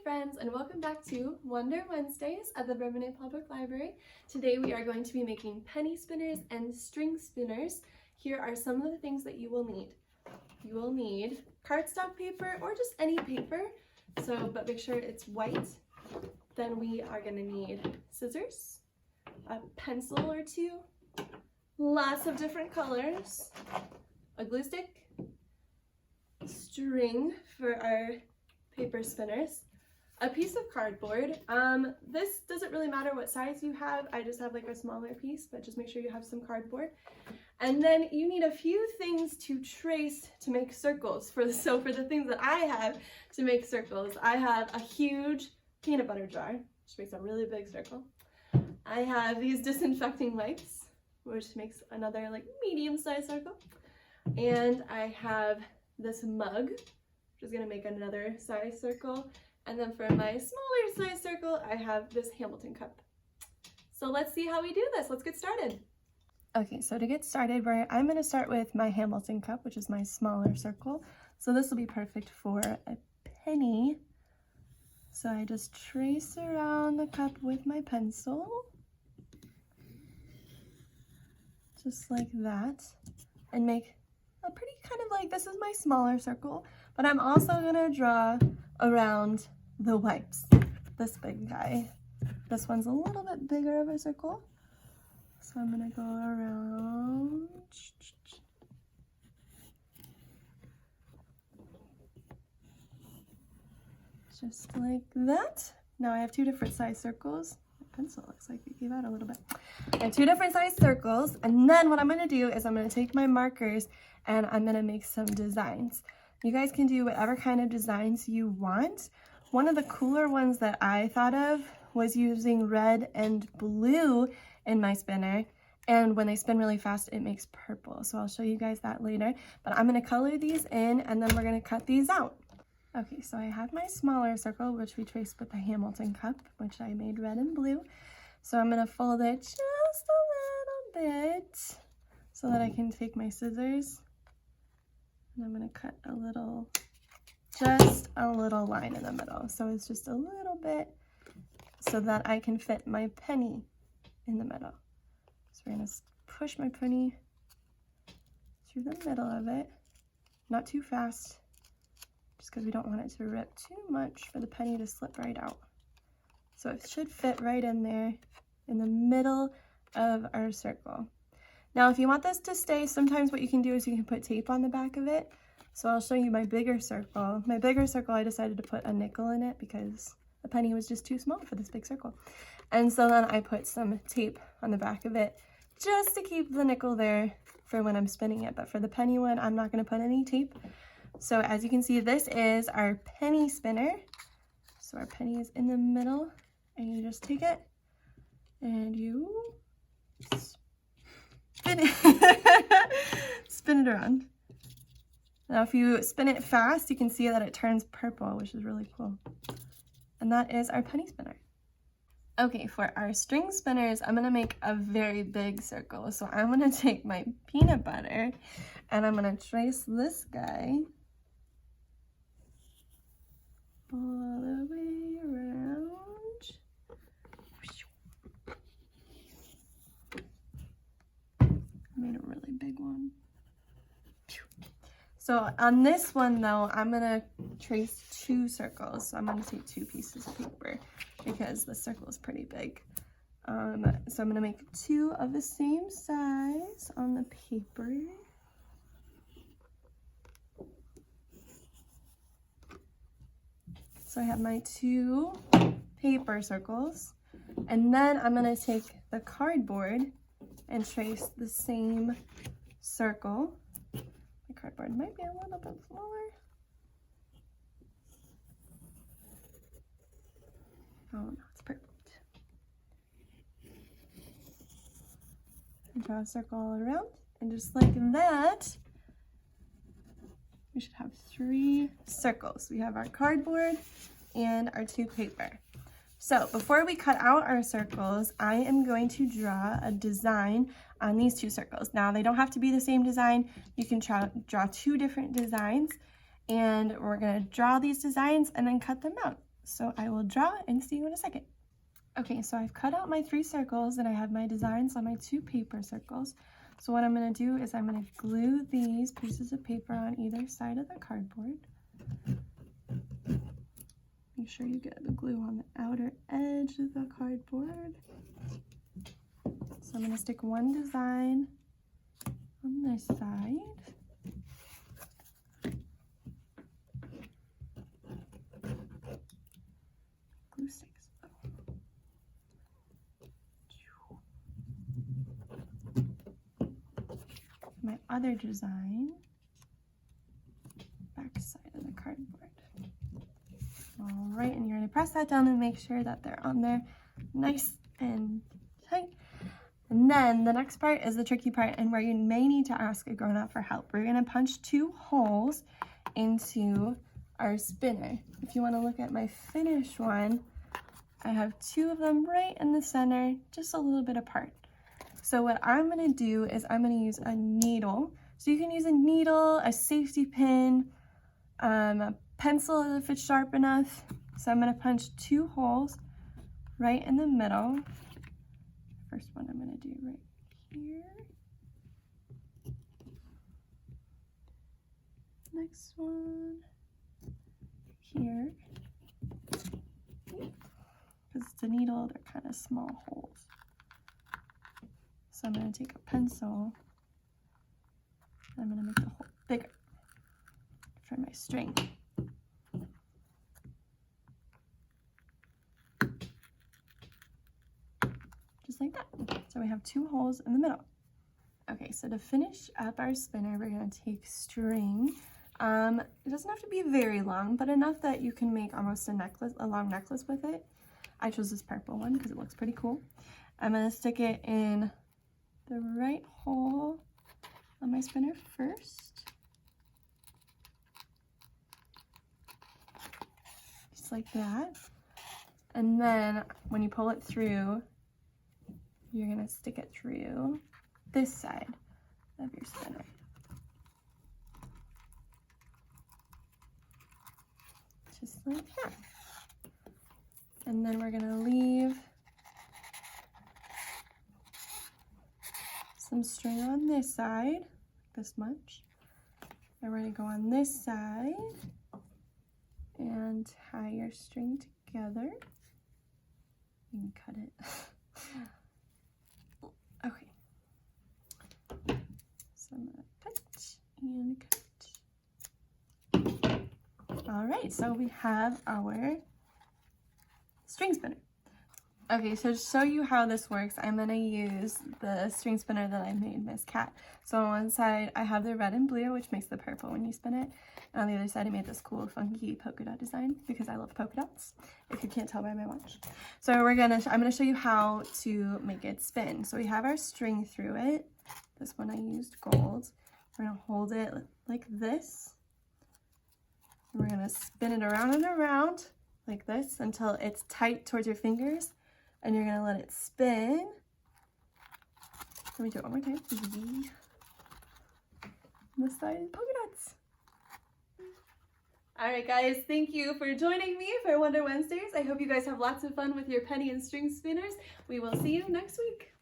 friends, and welcome back to Wonder Wednesdays at the Bremen Public Library. Today we are going to be making penny spinners and string spinners. Here are some of the things that you will need. You will need cardstock paper or just any paper, but make sure it's white. Then we are going to need scissors, a pencil or two, lots of different colors, a glue stick, string for our paper spinners, a piece of cardboard. This doesn't really matter what size you have. I just have like a smaller piece, but just make sure you have some cardboard. And then you need a few things to trace to make circles. For the things that I have to make circles, I have a huge peanut butter jar, which makes a really big circle. I have these disinfecting wipes, which makes another like medium-sized circle. And I have this mug, which is going to make another size circle. And then for my smaller size circle, I have this Hamilton cup. So let's see how we do this. Let's get started. Okay, so to get started, I'm going to start with my Hamilton cup, which is my smaller circle. So this will be perfect for a penny. So I just trace around the cup with my pencil. Just like that. And make a pretty kind of like, this is my smaller circle, but I'm also gonna draw around the wipes, this big guy. This one's a little bit bigger of a circle, so I'm gonna go around. Just like that. Now I have two different size circles. Pencil looks like it gave out a little bit. I have two different size circles, and then what I'm going to do is I'm going to take my markers and I'm going to make some designs. You guys can do whatever kind of designs you want. One of the cooler ones that I thought of was using red and blue in my spinner, and when they spin really fast it makes purple, so I'll show you guys that later. But I'm going to color these in and then we're going to cut these out. Okay, so I have my smaller circle, which we traced with the Hamilton cup, which I made red and blue. So I'm going to fold it just a little bit so that I can take my scissors. And I'm going to cut just a little line in the middle. So it's just a little bit so that I can fit my penny in the middle. So we're going to push my penny through the middle of it, not too fast, because we don't want it to rip too much for the penny to slip right out. So it should fit right in there in the middle of our circle. Now if you want this to stay, sometimes what you can do is you can put tape on the back of it. So I'll show you my bigger circle. My bigger circle, I decided to put a nickel in it because the penny was just too small for this big circle. And so then I put some tape on the back of it just to keep the nickel there for when I'm spinning it. But for the penny one, I'm not going to put any tape. So as you can see, this is our penny spinner. So our penny is in the middle, and you just take it and you spin it, spin it around. Now if you spin it fast, you can see that it turns purple, which is really cool. And that is our penny spinner. Okay, for our string spinners, I'm going to make a very big circle. So I'm going to take my peanut butter and I'm going to trace this guy all the way around. I made a really big one. So on this one though, I'm gonna trace two circles. So I'm gonna take two pieces of paper because the circle is pretty big. So I'm gonna make two of the same size on the paper. So I have my two paper circles, and then I'm going to take the cardboard and trace the same circle. The cardboard might be a little bit smaller. Oh no, it's perfect. And draw a circle all around, and just like that, we should have three circles. We have our cardboard and our two paper. So before we cut out our circles, I am going to draw a design on these two circles. Now they don't have to be the same design. You can draw two different designs, and we're going to draw these designs and then cut them out. So I will draw and see you in a second. Okay, so I've cut out my 3 circles and I have my designs on my 2 paper circles. So what I'm going to do is I'm going to glue these pieces of paper on either side of the cardboard. Make sure you get the glue on the outer edge of the cardboard. So I'm going to stick one design on this side. Glue sticks. My other design, back side of the cardboard. All right, and you're going to press that down and make sure that they're on there nice and tight. And then the next part is the tricky part, and where you may need to ask a grown-up for help. We're going to punch 2 holes into our spinner. If you want to look at my finished one, I have 2 of them right in the center, just a little bit apart. So what I'm going to do is I'm going to use a needle. So you can use a needle, a safety pin, a pencil if it's sharp enough. So I'm going to punch 2 holes right in the middle. First one I'm going to do right here. Next one here. Because it's a needle, they're kind of small holes. So I'm going to take a pencil, and I'm going to make the hole bigger for my string. Just like that. So we have 2 holes in the middle. Okay, so to finish up our spinner, we're going to take string. It doesn't have to be very long, but enough that you can make almost a long necklace with it. I chose this purple one because it looks pretty cool. I'm going to stick it in the right hole on my spinner first. Just like that. And then when you pull it through, you're going to stick it through this side of your spinner. Just like that. And then we're going to leave some string on this side, this much. And we're going to go on this side and tie your string together. You can cut it. Okay. So I'm going to cut and cut. All right, so we have our string spinner. Okay, so to show you how this works, I'm going to use the string spinner that I made Miss Cat. So on one side, I have the red and blue, which makes the purple when you spin it. And on the other side, I made this cool, funky polka dot design because I love polka dots, if you can't tell by my watch. So I'm going to show you how to make it spin. So we have our string through it. This one I used gold. We're going to hold it like this. And we're going to spin it around and around like this until it's tight towards your fingers. And you're going to let it spin. Let me do it one more time. This side, polka dots. All right, guys, thank you for joining me for Wonder Wednesdays. I hope you guys have lots of fun with your penny and string spinners. We will see you next week.